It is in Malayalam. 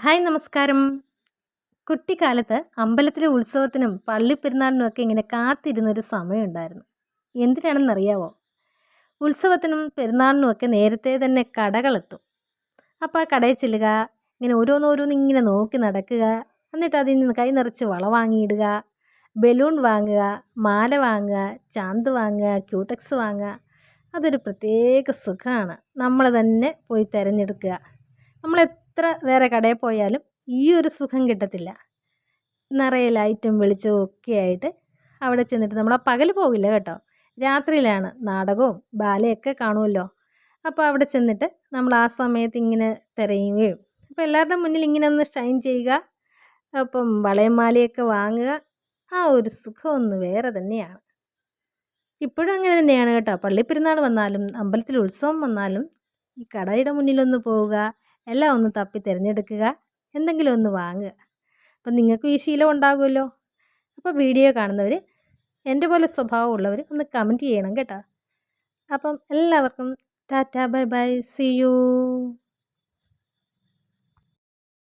ഹായ് നമസ്കാരം. കുട്ടിക്കാലത്ത് അമ്പലത്തിലെ ഉത്സവത്തിനും പള്ളിപ്പെരുന്നാളിനുമൊക്കെ ഇങ്ങനെ കാത്തിരുന്നൊരു സമയമുണ്ടായിരുന്നു. എന്തിനാണെന്നറിയാവോ? ഉത്സവത്തിനും പെരുന്നാളിനുമൊക്കെ നേരത്തെ തന്നെ കടകളെത്തും. അപ്പോൾ ആ കടയിൽ ചെല്ലുക, ഇങ്ങനെ ഓരോന്നോരോന്നിങ്ങനെ നോക്കി നടക്കുക, എന്നിട്ട് അതിൽ നിന്ന് കൈ നിറച്ച് വള വാങ്ങിയിടുക, ബലൂൺ വാങ്ങുക, മാല വാങ്ങുക, ചാന്ത് വാങ്ങുക, ക്യൂടെക്സ് വാങ്ങുക. അതൊരു പ്രത്യേക സുഖമാണ്. നമ്മൾ തന്നെ പോയി തിരഞ്ഞെടുക്കുക. നമ്മളെത്ര വേറെ കടയിൽ പോയാലും ഈ ഒരു സുഖം കിട്ടത്തില്ല. നിറയെ ലൈറ്റും വെളിച്ചവും ഒക്കെ ആയിട്ട് അവിടെ ചെന്നിട്ട് നമ്മൾ ആ പകൽ പോകില്ല കേട്ടോ, രാത്രിയിലാണ് നാടകവും ബാലയൊക്കെ കാണുമല്ലോ. അപ്പോൾ അവിടെ ചെന്നിട്ട് നമ്മൾ ആ സമയത്ത് ഇങ്ങനെ തിരയുകയും അപ്പോൾ എല്ലാവരുടെ മുന്നിൽ ഇങ്ങനെ ഒന്ന് ഷൈൻ ചെയ്യുക, അപ്പം വളയും മാലയൊക്കെ വാങ്ങുക. ആ ഒരു സുഖം ഒന്ന് വേറെ തന്നെയാണ്. ഇപ്പോഴും അങ്ങനെ തന്നെയാണ് കേട്ടോ. പള്ളിപ്പെരുന്നാൾ വന്നാലും അമ്പലത്തിൽ ഉത്സവം വന്നാലും ഈ കടയുടെ മുന്നിലൊന്ന് പോവുക, എല്ലാം ഒന്ന് തപ്പി തിരഞ്ഞെടുക്കുക, എന്തെങ്കിലും ഒന്ന് വാങ്ങുക. അപ്പം നിങ്ങൾക്കും ഈ ശീലം ഉണ്ടാകുമല്ലോ. അപ്പോൾ വീഡിയോ കാണുന്നവർ, എൻ്റെ പോലെ സ്വഭാവമുള്ളവർ ഒന്ന് കമൻറ്റ് ചെയ്യണം കേട്ടോ. അപ്പം എല്ലാവർക്കും tata, bye bye, see U.